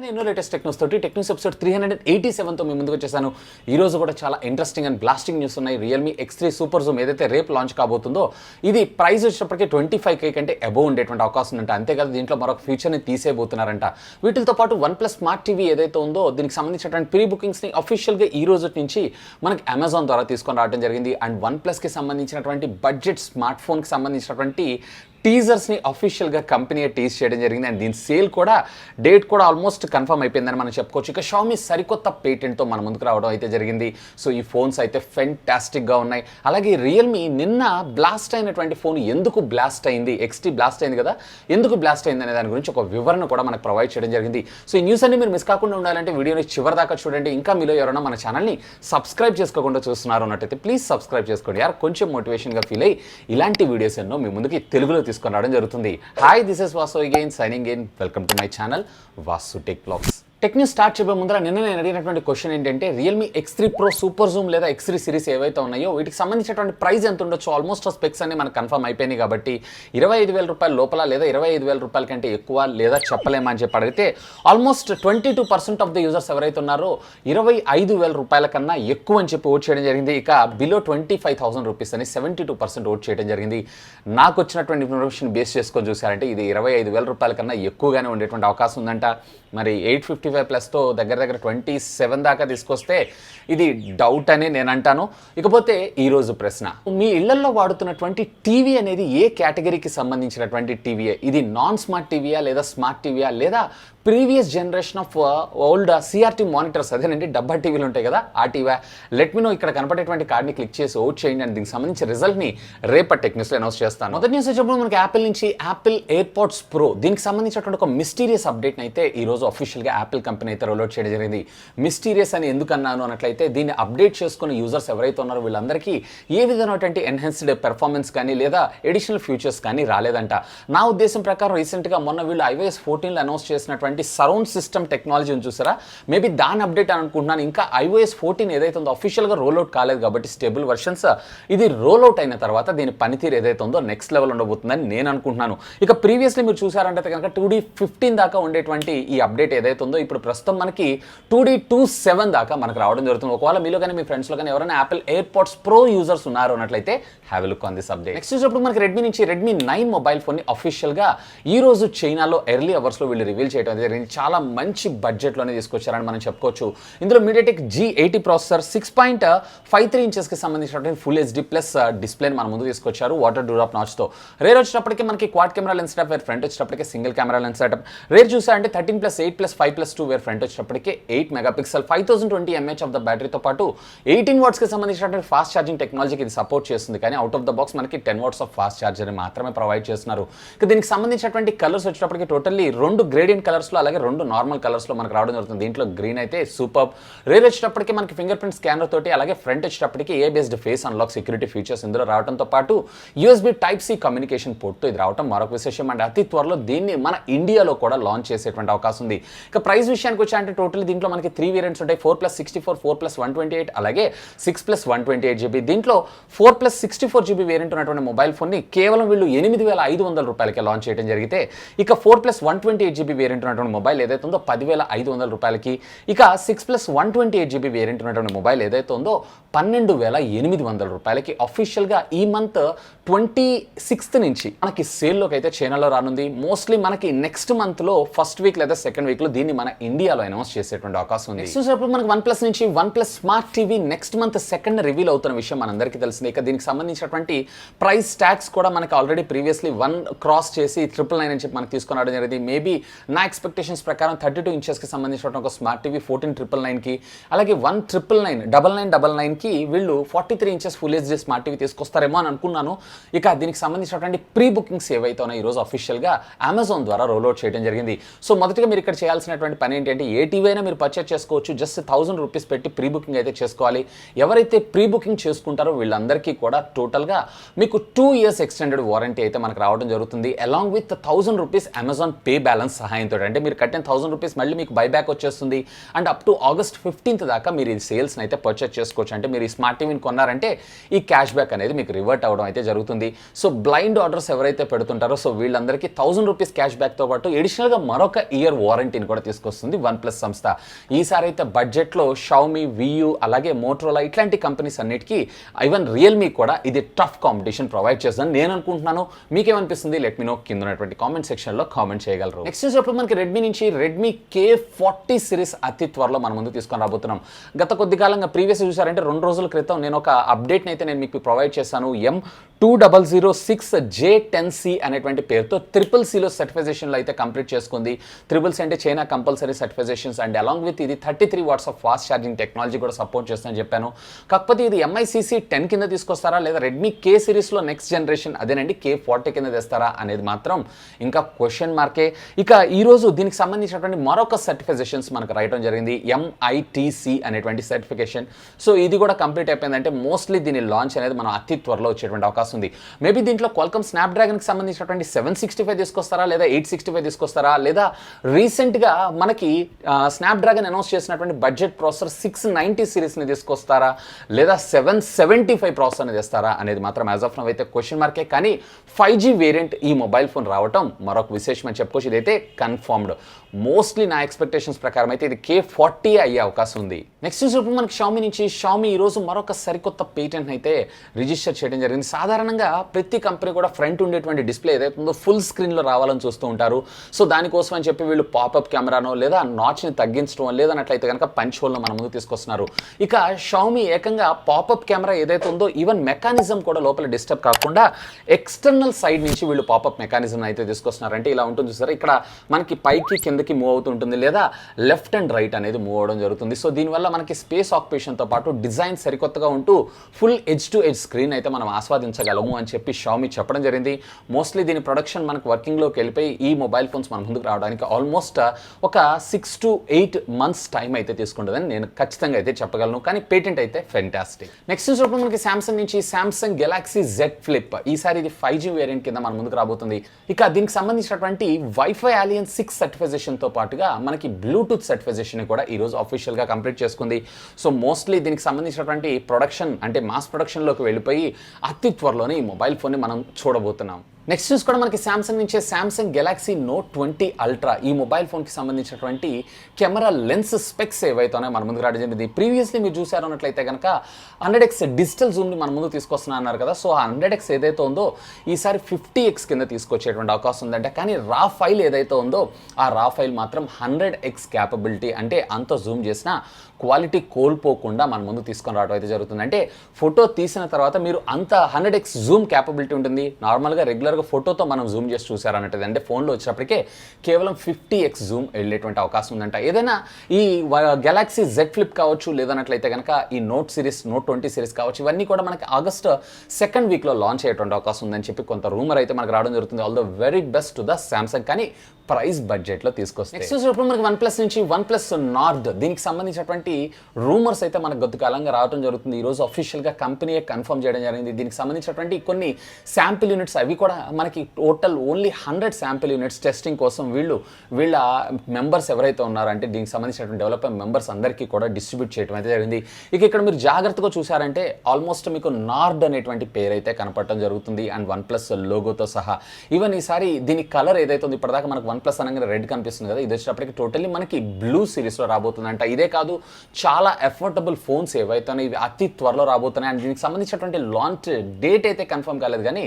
నేను latest tech news తోటి tech news episode 387తో మీ ముందుకు వచ్చేసాను. ఈ రోజు కూడా చాలా ఇంట్రెస్టింగ్ అండ్ బ్లాస్టింగ్ న్యూస్ ఉన్నాయి. రియల్మీ X3 సూపర్ జూమ్ ఏదైతే రేపు లాంచ్ కాబోతుందో ఇది ప్రైస్ వచ్చేటప్పటికి 25K కంటే అబోవ్ ఉండేటువంటి అవకాశం ఉందంట. అంతేకాదు దీంట్లో మరొక ఫీచర్ని తీసేయబోతున్నారంట. వీటితో పాటు OnePlus స్మార్ట్ టీవీ ఏదైతే ఉందో దీనికి సంబంధించినటువంటి ప్రీ బుకింగ్స్ని అఫీషియల్గా ఈ రోజు నుంచి మనకి అమెజాన్ ద్వారా తీసుకొని రావడం జరిగింది. అండ్ OnePlusకి సంబంధించినటువంటి బడ్జెట్ స్మార్ట్ ఫోన్కి సంబంధించినటువంటి టీజర్స్ని అఫీషియల్గా కంపెనీ టీజ్ చేయడం జరిగింది. అండ్ దీని సేల్ కూడా డేట్ కూడా ఆల్మోస్ట్ కన్ఫర్మ్ అయిపోయిందని మనం చెప్పుకోవచ్చు. ఇక షామీ సరికొత్త పేటెంట్తో మన ముందుకు రావడం అయితే జరిగింది. సో ఈ ఫోన్స్ అయితే ఫెంటాస్టిక్గా ఉన్నాయి. అలాగే రియల్మీ నిన్న బ్లాస్ట్ అయినటువంటి ఫోన్ ఎందుకు బ్లాస్ట్ అయింది, XT బ్లాస్ట్ అయింది కదా, ఎందుకు బ్లాస్ట్ అయింది అనే దాని గురించి ఒక వివరణ కూడా మనకు ప్రొవైడ్ చేయడం జరిగింది. సో ఈ న్యూస్ అన్ని మీరు మిస్ కాకుండా ఉండాలంటే వీడియోని చివరి దాకా చూడండి. ఇంకా మీలో ఎవరైనా మన ఛానల్ని సబ్స్క్రైబ్ చేసుకోకుండా చూస్తున్నారు అన్నట్టయితే ప్లీజ్ సబ్స్క్రైబ్ చేసుకోండి. యార్ కొంచెం మోటివేషన్గా ఫీల్ అయ్యి ఇలాంటి వీడియోస్ ఎన్నో మీ ముందుకి తెలుగులో తీసుకొని రావడం జరుగుతుంది. Hi, this is Vasu again signing in. Welcome to my channel Vasu tech blogs. Tech news start చేయబోయే ముందర నిన్న నేను అడిగినటువంటి క్వశ్చన్ ఏంటంటే Realme X3 Pro super Zoom లేదా X3 సిరీస్ ఏవైతే ఉన్నాయో వీటికి సంబంధించినటువంటి ప్రైస్ ఎంత ఉండొచ్చు. ఆల్మోస్ట్ స్పెక్స్ అన్ని మనకు కన్ఫర్మ్ అయిపోయినాయి కాబట్టి 25,000 రూపాయల లోపల లేదా 25,000 రూపాయల కంటే ఎక్కువ లేదా చెప్పలేమని చెప్పి అడిగితే ఆల్మోస్ట్ 22% ఆఫ్ ద యూజర్స్ ఎవరైతే ఉన్నారో 25,000 రూపాయల కన్నా ఎక్కువ అని చెప్పి ఓట్ చేయడం జరిగింది. ఇక బిలో 25,000 రూపీస్ అని 72% ఓట్ చేయడం జరిగింది. నాకు వచ్చినటువంటి ఇన్ఫర్మేషన్ బేస్ చేసుకొని చూసారంటే ఇది 25,000 రూపాయల కన్నా ఎక్కువగానే ఉండేటువంటి అవకాశం ఉందంట. మరి 855+తో దగ్గర 27 దాకా తీసుకొస్తే ఇది డౌట్ అని నేను అంటాను. ఇకపోతే ఈరోజు ప్రశ్న, మీ ఇళ్లలో వాడుతున్నటువంటి టీవీ అనేది ఏ కేటగిరీకి సంబంధించినటువంటి టీవీయే? ఇది నాన్ స్మార్ట్ టీవీయా లేదా స్మార్ట్ టీవీయా లేదా previous generation of old CRT monitors, అదేనండి డబ్బా టీవీలు ఉంటాయి కదా ఆ టీవీ? Let me no. ఇక్కడ కనపడేటువంటి కార్డ్ని క్లిక్ చేసి ఓట్ చేయండి. అండ్ దీనికి సంబంధించిన రిజల్ట్ని రేపటి టెక్ న్యూస్లో అనౌన్స్ చేస్తాను. మొదటి న్యూస్ వచ్చేప్పుడు మనకి యాపిల్ నుంచి యాపిల్ ఎయిర్పాడ్స్ ప్రో దీనికి సంబంధించినటువంటి ఒక మిస్టీరియస్ అప్డేట్ని అయితే ఈరోజు అఫీషియల్గా యాపిల్ కంపెనీ అయితే రోల్అవుట్ చేయడం జరిగింది. మిస్టీరియస్ అని ఎందుకు అన్నాను అన్నట్లయితే దీన్ని అప్డేట్ చేసుకున్న యూజర్స్ ఎవరైతే ఉన్నారో వీళ్ళందరికీ ఏ విధమైనటువంటి ఎన్హాన్స్డ్ పెర్ఫార్మెన్స్ కానీ లేదా ఎడిషనల్ ఫీచర్స్ కానీ రాలేదంట. నా ఉద్దేశం ప్రకారం రీసెంట్గా మొన్న వీళ్ళు iOS 14లో అనౌన్స్ చేసినటువంటి సరౌండ్ సిస్టమ్ టెక్నాలజీని చూసారా, మేబీ దాని అప్డేట్ అని అనుకుంటున్నాను. ఇంకా iOS 14 ఏదైతే ఉందో అఫీషియల్గా రోల్అవుట్ కాలేదు కాబట్టి స్టేబుల్ వర్షన్స్ ఇది రోల్అవుట్ అయిన తర్వాత దీని పనితీరు ఏదైతే ఉందో నెక్స్ట్ లెవెల్ ఉండబోతుందని నేను అనుకుంటున్నాను. ఇక ప్రీవియస్లీ మీరు చూసారంటే కనుక 2D 15 దాకా ఉండేటువంటి ఈ అప్డేట్ ఏదైతే ఉందో ఇప్పుడు ప్రస్తుతం మనకి 2D 27 దాకా మనకు రావడం జరుగుతుంది. ఒకవేళ మీలో కానీ మీ ఫ్రెండ్స్లో కానీ ఎవరైనా యాపిల్ ఎయిర్పాడ్స్ ప్రో యూజర్స్ ఉన్నారు అన్నట్లయితే have a look on this update. Next చూసినప్పుడు మనకి రెడ్మీ నుంచి రెడ్మీ 9 మొబైల్ ఫోన్ని అఫీషియల్గా ఈ రోజు చైనాలో ఎర్లీ అవర్స్లో వీళ్ళు రివీల్ చేయడం జరిగింది. చాలా మంచి బడ్జెట్లోనే తీసుకొచ్చారని మనం చెప్పుకోవచ్చు. ఇందులో MediaTek G80 ప్రాసెసర్ 6.53 ఇంచెస్కి సంబంధించినటువంటి ఫుల్ HD ప్లస్ డిస్ప్లేని మన ముందు తీసుకొచ్చారు వాటర్ డ్యూరాప్ నాచ్తో. రేర్ వచ్చేటప్పటికి మనకి quad camera lens setup, where front వచ్చేటప్పటికి single camera lens setup. Rear చూసారంటే 13+8+5+2 వేర్ ఫ్రంట్ వచ్చేటప్పటికి 8 మెగాపిక్సెల్ 5020 mAh ఆఫ్ ద బ్యాటరీతో పాటు 18 వాట్స్కి సంబంధించినటువంటి ఫాస్ట్ ఛార్జింగ్ టెక్నాలజీకి ఇది సపోర్ట్ చేస్తుంది. కానీ అవుట్ ఆఫ్ ద బాక్స్ మనకి 10 వాట్స్ ఆఫ్ ఫాస్ట్ ఛార్జర్ని మాత్రమే ప్రొవైడ్ చేస్తున్నారు. ఇక దీనికి సంబంధించినటువంటి కలర్స్ వచ్చేటప్పటికి టోటల్లీ 2 గ్రేడియంట్ కలర్స్లో అలాగే 2 నార్మల్ కలర్స్లో మనకు రావడం జరుగుతుంది. దీంట్లో గ్రీన్ అయితే సూపర్. రేర్ వచ్చేటప్పటికి మనకి ఫింగర్ ప్రింట్ స్కానర్ తోటి అలాగే ఫ్రంట్ వచ్చేటప్పటికి AI based face unlock security features ఇందులో రావడంతో పాటు USB Type-C కమ్యూనికేషన్ పోర్ట్తో ఇది రావడం మరొక విశేషం. అండ్ అతి త్వరలో దీన్ని మన ఇండియాలో కూడా లాంచ్ చేసేటువంటి అవకాశం ఉంది. ఇక ప్రైస్ విషయానికి వచ్చాయంటే టోటల్ దీంట్లో మనకి 3 వేరియంట్స్ ఉంటాయి. 4+64, 4+128 అలాగే 6+128 GB. దీంట్లో 4+64 GB వేరియంట్ ఉన్నటువంటి మొబైల్ ఫోన్ని కేవలం వీళ్ళు 8,500 రూపాయలకే లాంచ్ చేయడం జరిగితే ఇక 4+128 GB వేరియంట్ ఉన్నటువంటి మొబైల్ ఏదైతే ఉందో 10,500 రూపాయలకి, ఇక 6+128 GB వేరియంట్ ఉన్నటువంటి మొబైల్ ఏదైతే ఉందో 12,800 రూపాయలకి అఫీషియల్గా ఈ మంత్ 26th నుంచి మనకి సేల్లోకి అయితే చైనాలో రానుంది. మోస్ట్లీ మనకి నెక్స్ట్ మంత్లో ఫస్ట్ వీక్ లేదా సెకండ్ వీక్లో దీన్ని మన ఇండియాలో అనౌన్స్ చేసేటువంటి అవకాశం ఉంది. చూసినప్పుడు మనకి OnePlus నుంచి OnePlus smart TV next month 2nd reveal అవుతున్న విషయం మనందరికీ తెలిసింది. ఇక దీనికి సంబంధించినటువంటి ప్రైస్ ట్యాగ్స్ కూడా మనకి ఆల్రెడీ ప్రీవియస్లీ 1 క్రాస్ చేసి 999 అని చెప్పి మనకి తీసుకొని రావడం జరిగింది. మేబీ నా ఎక్స్పెక్టేషన్స్ ప్రకారం 32 ఇంచెస్కి సంబంధించిన ఒక స్మార్ట్ టీవీ 14,999కి అలాగే 1,999,999కి వీళ్ళు 43 inches full HD smart TV తీసుకొస్తారేమో అని అనుకున్నాను. ఇక దీనికి సంబంధించినటువంటి ప్రీ బుకింగ్స్ ఏవైతే ఉన్నాయో ఈరోజు అఫీషియల్గా అమెజాన్ ద్వారా రోల్అవుట్ చేయడం జరిగింది. సో మొదటిగా మీరు ఇక్కడ చేయాల్సినటువంటి పని ఏంటంటే ఏ టీవీ అయినా మీరు పర్చేస్ చేసుకోవచ్చు. జస్ట్ 1000 రూపీస్ పెట్టి ప్రీ బుకింగ్ అయితే చేసుకోవాలి. ఎవరైతే ప్రీ బుకింగ్ చేసుకుంటారో వీళ్ళందరికీ కూడా టోటల్గా మీకు 2 years ఎక్స్టెండెడ్ వారంటీ అయితే మనకు రావడం జరుగుతుంది. Along with 1000 rupees Amazon pay balance సహాయంతో. అంటే మీరు కట్టిన 1000 రూపీస్ మళ్ళీ మీకు బైబ్యాక్ వచ్చేస్తుంది. And up to August 15th దాకా మీరు ఈ సేల్స్ని అయితే పర్చేస్ చేసుకోవచ్చు. అంటే మీరు ఈ స్మార్ట్ టీవీని కొన్నారంటే ఈ క్యాష్ బ్యాక్ అనేది మీకు రివర్ట్ అవ్వడం అయితే జరుగుతుంది. సో బ్లైండ్ ఆర్డర్స్ ఎవరైతే పెడుతుంటారో సో వీళ్ళందరికీ 1000 రూపీస్ క్యాష్ బ్యాక్తో పాటు ఎడిషనల్గా మరొక ఇయర్ వారంటీని కూడా తీసుకొస్తుంది OnePlus సంస్థ. ఈసారి అయితే బడ్జెట్లో షావమీ, వియూ అలాగే మోటరోలా ఇట్లాంటి కంపెనీస్ అన్నిటికీ ఈవెన్ రియల్మీ కూడా ఇది టఫ్ కాంపిటీషన్ ప్రొవైడ్ చేస్తుందని నేను అనుకుంటున్నాను. మీకేమనిపిస్తుంది? లెట్ మీ నో కింద ఉన్నటువంటి కామెంట్ సెక్షన్లో కామెంట్ చేయగలరు. నెక్స్ట్ చూసినప్పుడు మనకి రెడ్మీ నుంచి రెడ్మీ K40 సిరీస్ అతి త్వరలో మన ముందు తీసుకొని రాబోతున్నాం. గత కొద్ది కాలంగా ప్రీవియస్ చూసారంటే 2 రోజుల క్రితం నేను ఒక అప్డేట్ని అయితే నేను మీకు ప్రొవైడ్ చేశాను. M2006J10C అనేటువంటి పేరుతో CCCలో సర్టిఫికేషన్లు అయితే కంప్లీట్ చేసుకుంది. CCC అంటే China compulsory certifications and along with ఇది 33 watts of fast charging technology కూడా సపోర్ట్ చేస్తుందని చెప్పాను. కాకపోతే ఇది MICC 10 కింద తీసుకొస్తారా లేదా రెడ్మీ K సిరీస్లో నెక్స్ట్ జనరేషన్ అదేనండి K40 కింద తెస్తారా అనేది మాత్రం ఇంకా క్వశ్చన్ మార్కే. ఇక ఈరోజు దీనికి సంబంధించినటువంటి మరొక సర్టిఫికేషన్స్ మనకు రాయడం జరిగింది, MITC అనేటువంటి సర్టిఫికేషన్. సో ఇది కూడా కంప్లీట్ అయిపోయిందంటే మోస్ట్లీ దీని లాంచ్ అనేది మనం అతి త్వరలో వచ్చేటువంటి అవకాశం ఉంది. మేబీ దీంట్లో క్వాల్కమ్ స్నాప్డ్రాగన్కి సంబంధించినటువంటి 765 తీసుకొస్తారా లేదా 865 తీసుకొస్తారా లేదా రీసెంట్గా మనకి స్నాప్డ్రాగన్ అనౌన్స్ చేసినటువంటి బడ్జెట్ ప్రాసెసర్ 690 సిరీస్ని తీసుకొస్తారా లేదా 775 ప్రాసెసర్ని తెస్తారా అనేది మాత్రం యాజ్ ఆఫ్ నౌ అయితే క్వశ్చన్ మార్కే. కానీ 5G వేరియంట్ ఈ మొబైల్ ఫోన్ రావటం మరొక విశేషం అని చెప్పుకోవచ్చు. ఇదైతే కన్ఫర్మ్డ్. మోస్ట్లీ నా ఎక్స్పెక్టేషన్స్ ప్రకారం అయితే ఇది K40 అయ్యే అవకాశం ఉంది. నెక్స్ట్ చూసినప్పుడు మనకి షామీ నుంచి షామీ ఈరోజు మరొక సరికొత్త పేటెంట్ అయితే రిజిస్టర్ చేయడం జరిగింది. సాధారణంగా ప్రతి కంపెనీ కూడా ఫ్రంట్ ఉండేటువంటి డిస్ప్లే ఏదైతే ఉందో ఫుల్ స్క్రీన్లో రావాలని చూస్తూ ఉంటారు. సో దానికోసం అని చెప్పి వీళ్ళు పాపప్ కెమెరానో లేదా నాచ్ని తగ్గించడం లేదన్నట్లయితే కనుక పంచ్ హోల్ను మన ముందు తీసుకొస్తున్నారు. ఇక షామీ ఏకంగా పాపప్ కెమెరా ఏదైతే ఉందో ఈవెన్ మెకానిజం కూడా లోపల డిస్టర్బ్ కాకుండా ఎక్స్టర్నల్ సైడ్ నుంచి వీళ్ళు పాపప్ మెకానిజం అయితే తీసుకొస్తున్నారు. అంటే ఇలా ఉంటుంది చూసారా, ఇక్కడ మనకి పైకి కిందకి మూవ్ అవుతుంటుంది లేదా లెఫ్ట్ అండ్ రైట్ అనేది మూవ్ అవడం జరుగుతుంది. సో దీనివల్ల మనకి స్పేస్ ఆక్యుపేషన్తో పాటు డిజైన్ సరికొత్తగా ఉంటూ full edge to edge screen అయితే మనం ఆస్వాదించగలము అని చెప్పి షామీ చెప్పడం జరిగింది. మోస్ట్లీ దీని ప్రొడక్షన్ మనకు వర్కింగ్లోకి వెళ్ళిపోయి ఈ మొబైల్ ఫోన్స్ మన ముందుకు రావడానికి ఆల్మోస్ట్ ఒక 6 to 8 months టైం అయితే తీసుకుంటుందని నేను ఖచ్చితంగా అయితే చెప్పగలను. కానీ పేటెంట్ అయితే ఫెంటాస్టిక్. నెక్స్ట్ చూసినప్పుడు మనకి సామ్సంగ్ నుంచి సామ్సంగ్ గెలాక్సీ Z Flip. ఈసారి ఇది 5G వేరియంట్ కింద మన ముందుకు రాబోతుంది. ఇక దీనికి సంబంధించినటువంటి వైఫై అలియన్స్ 6 సర్టిఫికేషన్తో పాటుగా మనకి బ్లూటూత్ సర్టిఫికేషన్ కూడా ఈరోజు అఫీషియల్గా కంప్లీట్ చేసుకుంది. సో మోస్ట్లీ దీనికి సంబంధించినటువంటి ప్రొడక్షన్ అంటే మాస్ ప్రొడక్షన్లోకి వెళ్ళిపోయి అతి త్వరలోనే ఈ మొబైల్ ఫోన్ని మనం చూడబోతున్నాం. నెక్స్ట్ చూసుకోవడం మనకి సామ్సంగ్ నుంచే సామ్సంగ్ గెలాక్సీ Note 20 Ultra. ఈ మొబైల్ ఫోన్కి సంబంధించినటువంటి కెమెరా లెన్స్ స్పెక్స్ ఏవైతేనే మన ముందుకు రావడం జరిగింది. ప్రీవియస్లీ మీరు చూసారు అన్నట్లయితే కనుక 100x డిజిటల్ జూమ్ని మన ముందు తీసుకొస్తున్నా అన్నారు కదా. సో ఆ 100x ఏదైతే ఉందో ఈసారి 50x కింద తీసుకొచ్చేటువంటి అవకాశం ఉందంటే, కానీ రా ఫైల్ ఏదైతే ఉందో ఆ రా ఫైల్ మాత్రం 100x క్యాపబిలిటీ, అంటే అంత జూమ్ చేసినా క్వాలిటీ కోల్పోకుండా మన ముందు తీసుకొని రావడం అయితే జరుగుతుంది. అంటే ఫోటో తీసిన తర్వాత మీరు అంత 100x జూమ్ క్యాపబిలిటీ ఉంటుంది. నార్మల్గా రెగ్యులర్గా ఫోటోతో మనం జూమ్ చేసి చూసారన్నట్టు అంటే ఫోన్లో వచ్చేటప్పటికే కేవలం 50x జూమ్ వెళ్ళేటువంటి అవకాశం ఉందంట. ఏదైనా ఈ గెలాక్సీ Z Flip కావచ్చు లేదన్నట్లయితే కనుక ఈ Note 20 సిరీస్ కావచ్చు, ఇవన్నీ కూడా మనకి ఆగస్ట్ 2nd వీక్లో లాంచ్ అయ్యేటువంటి అవకాశం ఉందని చెప్పి కొంత రూమర్ అయితే మనకు రావడం జరుగుతుంది. All the very best to the Samsung, కానీ ప్రైస్ బడ్జెట్లో తీసుకొస్తాయి. నెక్స్ట్ చూసినప్పుడు మనకి OnePlus నుంచి OnePlus Nord, దీనికి సంబంధించినటువంటి రూమర్స్ అయితే మనకు కొద్ది కాలంగా రావడం జరుగుతుంది. ఈరోజు అఫీషియల్గా కంపెనీ కన్ఫర్మ్ చేయడం జరిగింది. దీనికి సంబంధించినటువంటి కొన్ని శాంపిల్ యూనిట్స్ అవి కూడా మనకి total only 100 sample units testing కోసం వీళ్ళ మెంబర్స్ ఎవరైతే ఉన్నారో అంటే దీనికి సంబంధించినటువంటి డెవలపర్ మెంబర్స్ అందరికీ కూడా డిస్ట్రిబ్యూట్ చేయడం అయితే జరిగింది. ఇక ఇక్కడ మీరు జాగ్రత్తగా చూసారంటే ఆల్మోస్ట్ మీకు నార్డ్ అనేటువంటి పేరు అయితే కనపడటం జరుగుతుంది అండ్ OnePlus లోగోతో సహా. ఈవెన్ ఈసారి దీని కలర్ ఏదైతే ఉంది ఇప్పటిదాకా మనకు OnePlus అనగానే రెడ్ కనిపిస్తుంది కదా, ఇది వచ్చేటప్పటికి టోటల్లీ మనకి బ్లూ సిరీస్లో రాబోతుందంట. ఇదే కాదు చాలా అఫోర్డబుల్ ఫోన్స్ ఏవైతే ఇవి అతి త్వరలో రాబోతున్నాయి అండ్ దీనికి సంబంధించినటువంటి లాంచ్ డేట్ అయితే కన్ఫర్మ్ కాలేదు, కానీ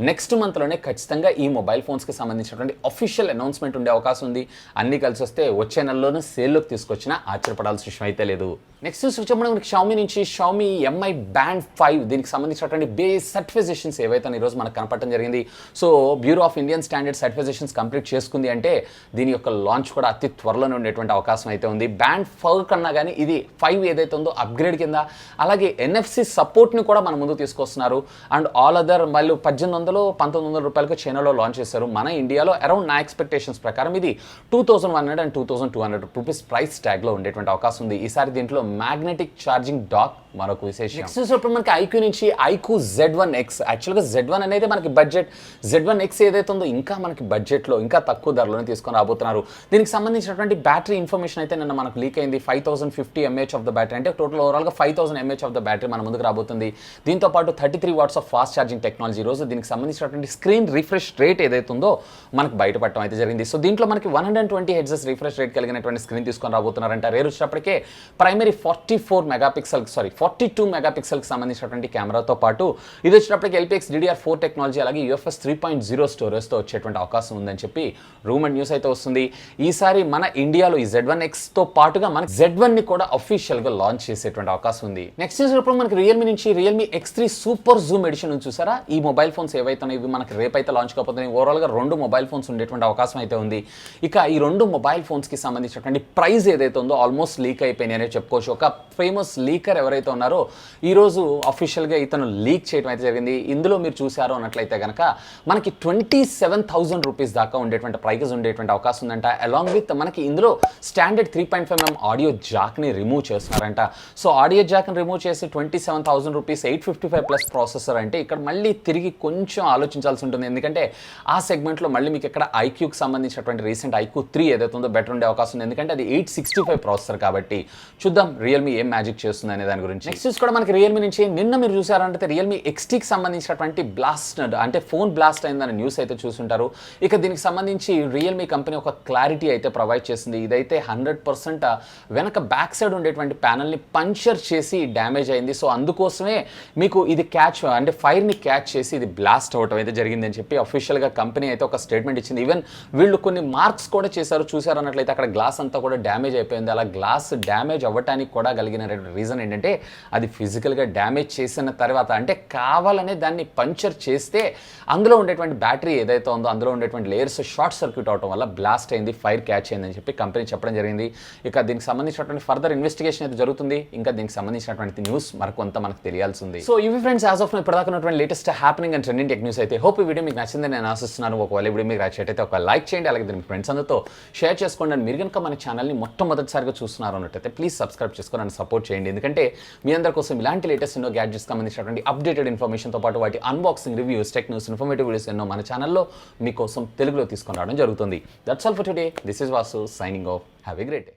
నెక్స్ట్ మంత్లోనే ఖచ్చితంగా ఈ మొబైల్ ఫోన్స్కి సంబంధించినటువంటి అఫీషియల్ అనౌన్స్మెంట్ ఉండే అవకాశం ఉంది. అన్ని కలిసి వస్తే వచ్చే నెలలోనే సేల్లోకి తీసుకొచ్చినా ఆశ్చర్యపడాల్సిన విషయం అయితే లేదు. నెక్స్ట్ చూసినప్పుడు మనకి షామీ నుంచి షామీ Mi Band 5, దీనికి సంబంధించినటువంటి బేస్ సర్టిఫికేషన్స్ ఏవైతే ఈరోజు మనకు కనపడటం జరిగింది. So bureau of Indian standard certifications complete చేసుకుంది అంటే దీని యొక్క లాంచ్ కూడా అతి త్వరలోనే ఉండేటువంటి అవకాశం అయితే ఉంది. Band 5 కన్నా కానీ ఇది 5 ఏదైతే ఉందో అప్గ్రేడ్ కింద, అలాగే NFC సపోర్ట్ని కూడా మన ముందు తీసుకొస్తున్నారు అండ్ ఆల్ అదర్ మళ్ళీ 1800-1900 రూపాయలకు చైనాలో లాంచ్ చేశారు. మన ఇండియాలో అరౌండ్ నా ఎక్స్పెక్టేషన్స్ ప్రకారం ఇది 2100 and 2200 రూపీస్ ప్రైస్ ట్యాగ్లో ఉండేటువంటి అవకాశం ఉంది. ఈసారి దీంట్లో మ్యాగ్నెటిక్ ఛార్జింగ్ డాక్ మరొక విశేషం. నెక్స్ట్ చూసినప్పుడు మనకి ఐక్యూ నుంచి ఐక్యూ Z1X. యాక్చువల్గా Z1 అనేది మనకి బడ్జెట్, Z1X ఏదైతే ఉందో ఇంకా మనకి బడ్జెట్లో ఇంకా తక్కువ ధరలోనే తీసుకొని రాబోతున్నారు. దీనికి సంబంధించినటువంటి బ్యాటరీ ఇన్ఫర్మేషన్ అయితే నిన్న మనకు లీక్ అయింది. 5050 mAh ఆఫ్ ద బ్యాటరీ, అంటే టోటల్ ఓవరాల్గా 5000 mAh ఆఫ్ ద బ్యాటరీ మన ముందుకు రాబోతుంది. దీంతో పాటు 33 watts of fast charging technology. రోజు దీనికి సంబంధించినటువంటి స్క్రీన్ రిఫ్రెష్ రేట్ ఏదైతే ఉందో మనకు బయటపడటం అయితే జరిగింది. సో దీంట్లో మనకి 120 Hz రిఫ్రెష్ రేట్ కలిగినటువంటి స్క్రీన్ తీసుకొని రాబోతున్నారంట. రేర్ వచ్చినప్పటికే ప్రైమరీ 42 మెగాపిక్సెల్కి సంబంధించినటువంటి కెమెరాతో పాటు ఇది వచ్చినప్పటికీ LPX DDR4 టెక్నాలజీ అలాగే UFS 3.0 స్టోరేజ్తో వచ్చేటువంటి అవకాశం ఉందని చెప్పి రూమర్ న్యూస్ అయితే వస్తుంది. ఈసారి మన ఇండియాలో ఈ Z1Xతో పాటుగా మనకి Z1ని కూడా అఫీషియల్గా లాంచ్ చేసేటువంటి అవకాశం ఉంది. నెక్స్ట్ చూసినప్పుడు మనకి రియల్మీ నుంచి Realme X3 super Zoom edition నుంచి చూసారా, ఈ మొబైల్ ఫోన్స్ ఏవైతే ఇవి మనకి రేపైతే లాంచ్ కాబోతున్నాయి. ఓవరాల్గా 2 మొబైల్ ఫోన్స్ ఉండేటువంటి అవకాశం అయితే ఉంది. ఇక ఈ 2 మొబైల్ ఫోన్స్కి సంబంధించినటువంటి ప్రైస్ ఏదైతే ఉందో ఆల్మోస్ట్ లీక్ అయిపోయినాయి అనే చెప్పుకోవచ్చు. ఒక ఫేమస్ లీకర్ ఎవరైతే ఉన్నారో ఈరోజు అఫీషియల్గా ఇతను లీక్ చేయడం అయితే జరిగింది. ఇందులో మీరు చూసారో అన్నట్లయితే కనుక మనకి 27,000 రూపీస్ దాకా ఉండేటువంటి ప్రైస్ ఉండేటువంటి అవకాశం ఉందంట. అలాంగ్ విత్ మనకి ఇందులో స్టాండర్డ్ 3.5mm ఆడియో జాక్ని రిమూవ్ చేస్తున్నారంట. సో ఆడియో జాక్ని రిమూవ్ చేసి 27,000 రూపీస్ 855+ ప్రాసెసర్ అంటే ఇక్కడ మళ్ళీ తిరిగి కొంచెం ఆలోచించాల్సి ఉంటుంది. ఎందుకంటే ఆ సెగ్మెంట్లో మళ్ళీ మీకు ఇక్కడ ఐక్యూకి సంబంధించినటువంటి రీసెంట్ ఐక్యూ 3 ఏదైతే ఉందో బెటర్ ఉండే అవకాశం ఉంది. ఎందుకంటే అది 865 ప్రాసెసర్ కాబట్టి చూద్దాం రియల్మీ ఏం మ్యాజిక్ చేస్తుంది అనే దాని గురించి. నెక్స్ట్ కూడా మనకి రియల్మీ నుంచి నిన్న మీరు చూసారంటే రియల్మీ XTకి సంబంధించినటువంటి బ్లాస్ట్ అంటే ఫోన్ బ్లాస్ట్ అయిందనే న్యూస్ అయితే చూసుంటారు. ఇక దీనికి సంబంధించి రియల్మీ కంపెనీ ఒక క్లారిటీ అయితే ప్రొవైడ్ చేసింది. ఇదైతే 100% వెనక బ్యాక్ సైడ్ ఉండేటువంటి ప్యానల్ని పంచర్ చేసి డ్యామేజ్ అయింది. సో అందుకోసమే మీకు ఇది అంటే ఫైర్ని క్యాచ్ చేసి ఇది బ్లాస్ట్ అవటం అయితే జరిగిందని చెప్పి అఫీషియల్గా కంపెనీ అయితే ఒక స్టేట్మెంట్ ఇచ్చింది. ఈవెన్ వీళ్ళు కొన్ని మార్క్స్ కూడా చూసారు అన్నట్లయితే అక్కడ గ్లాస్ అంతా కూడా డ్యామేజ్ అయిపోయింది. అలా గ్లాస్ డ్యామేజ్ అవ్వటానికి కూడా కలిగిన రీజన్ ఏంటంటే అది ఫిజికల్గా డ్యామేజ్ చేసిన తర్వాత అంటే కావాలనే దాన్ని పంచర్ చేస్తే అందులో ఉండేటువంటి బ్యాటరీ ఏదైతే ఉందో అందులో ఉండేటువంటి లేయర్స్ షార్ట్ సర్క్యూట్ అవడం వల్ల బ్లాస్ట్ అయింది, ఫైర్ క్యాచ్ అయిందని చెప్పి కంపెనీ చెప్పడం జరిగింది. ఇక దీనికి సంబంధించినటువంటి ఫర్దర్ ఇన్వెస్టిగేషన్ అయితే జరుగుతుంది. ఇంకా దీనికి సంబంధించినటువంటి న్యూస్ మరికొంత మనకు తెలియాల్సి ఉంది. సో ఇవి ఫ్రెండ్స్ యాజ్ ఆఫ్ ఇప్పటిదాకా ఉన్నటువంటి latest happening and trending tech news అయితే. హోప్ ఈ వీడియో మీకు నచ్చిందని నేను ఆశిస్తున్నాను. ఒకవేళ వీడియో మీకు నచ్చినట్టయితే ఒక లైక్ చేయండి, అలాగే దీనికి ఫ్రెండ్స్ అందరితో షేర్ చేసుకోండి. అండ్ మీరు కనుక మన ఛానల్ని మొట్టమొదటిసారిగా చూస్తున్నారు అన్నట్టయితే ప్లీజ్ సబ్స్క్రైబ్ చేసుకొని నన్ను సపోర్ట్ చేయండి. ఎందుకంటే మీ అందరి కోసం ఇలాంటి లేటెస్ట్ ఎన్నో గ్యాడ్జెట్స్ సంబంధించినటువంటి అప్డేటెడ్ ఇన్ఫర్మేషన్తో పాటు వాటి unboxing reviews, tech news, informative videos ఎన్నో మన ఛానల్లో మీకోసం తెలుగులో తీసుకొని రావడం జరుగుతుంది. That's all for today. This is Vasu signing off. Have a great day.